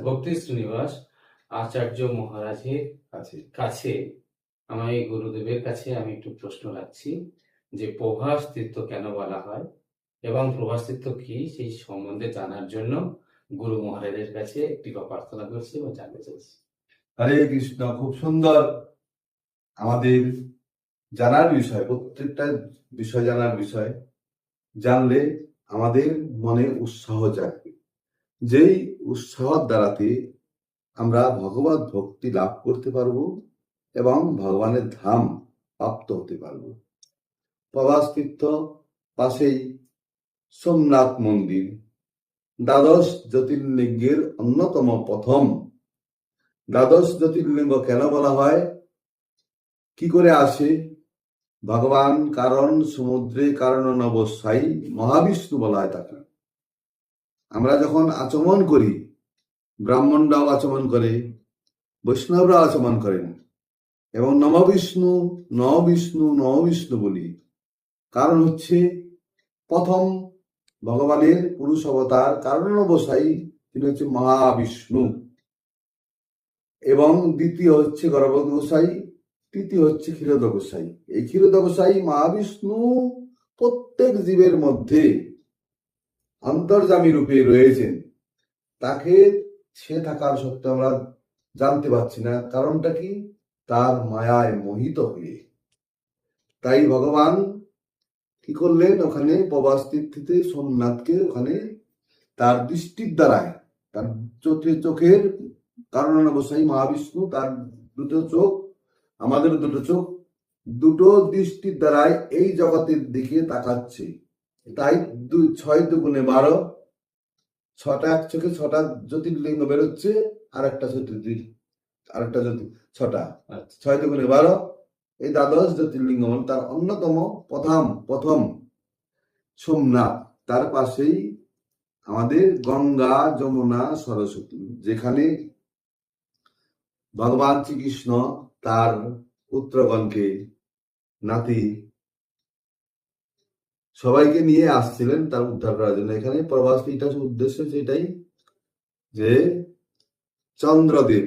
ভক্তি শ্রীনিবাস আচার্য মহারাজের কাছে আমি গুরুদেবের কাছে আমি একটু প্রশ্ন রাখছি যে প্রভাস তীর্থ কেন বলা হয় এবং প্রভাস তীর্থ কি সেই সম্বন্ধে জানার জন্য গুরু মহারাজের কাছে একটি প্রার্থনা করছি এবং জানতে চাইছি। হরে কৃষ্ণ। খুব সুন্দর আমাদের জানার বিষয়, প্রত্যেকটা বিষয় জানার বিষয়। জানলে আমাদের মনে উৎসাহ জাগবে, যেই উৎসাহ দ্বারাতে আমরা ভগবত ভক্তি লাভ করতে পারবো এবং ভগবানের ধাম প্রাপ্ত হতে পারবো। প্রভাস তীর্থ পাশেই সোমনাথ মন্দির, দ্বাদশ জ্যোতির্লিঙ্গের অন্যতম প্রথম। দ্বাদশ জ্যোতির্লিঙ্গ কেন বলা হয়, কি করে আসে? ভগবান কারণ সমুদ্রে কারণ নবস্থায়ী মহাবিষ্ণু বলা হয় তাকে। আমরা যখন আচমন করি, ব্রাহ্মণরাও আচমন করে, বৈষ্ণবরা আচমন করেন এবং নমবিষ্ণু নবিষ্ণু নবিষ্ণু বলি। কারণ হচ্ছে প্রথম ভগবানের পুরুষ অবতার কারণ অবস্থায়ী তিনি হচ্ছে মহাবিষ্ণু, এবং দ্বিতীয় হচ্ছে গর্ভদ গোসাই, তৃতীয় হচ্ছে ক্ষীরোদ গোসাই। এই ক্ষীরোদ গোসাই মহাবিষ্ণু প্রত্যেক জীবের মধ্যে অন্তর্যামী রূপে রয়েছেন। তাকে সে থাকার সত্ত্বেও আমরা জানতে পারছি না, কারণটা কি? তার মায়ায় মোহিত হয়ে। তাই ভগবান কি করলেন, ওখানে প্রভাস তীর্থে সোমনাথকে ওখানে তার দৃষ্টির দ্বারায়, তার চোখের কারণ অবস্থায় মহাবিষ্ণু, তার দুটো চোখ, আমাদের দুটো চোখ, দুটো দৃষ্টির দ্বারাই এই জগতের দিকে তাকাচ্ছে। তাই 6 দুগুণে 12, 6টা এক চোখে 6টা জ্যোতির্লিঙ্গ বেরোচ্ছে, আর একটা আরেকটা 6টা, 6 দুগুণে 12। এই দ্বাদশ জ্যোতির্লিঙ্গ তার অন্যতম প্রথম সোমনাথ। তার পাশেই আমাদের গঙ্গা যমুনা সরস্বতী, যেখানে ভগবান শ্রীকৃষ্ণ তার পুত্রগণকে, নাতি সবাইকে নিয়ে আসছিলেন তার উদ্ধার করার জন্য। এখানে প্রভাস তীর্থের উদ্দেশ্য সেটাই যে চন্দ্রদেব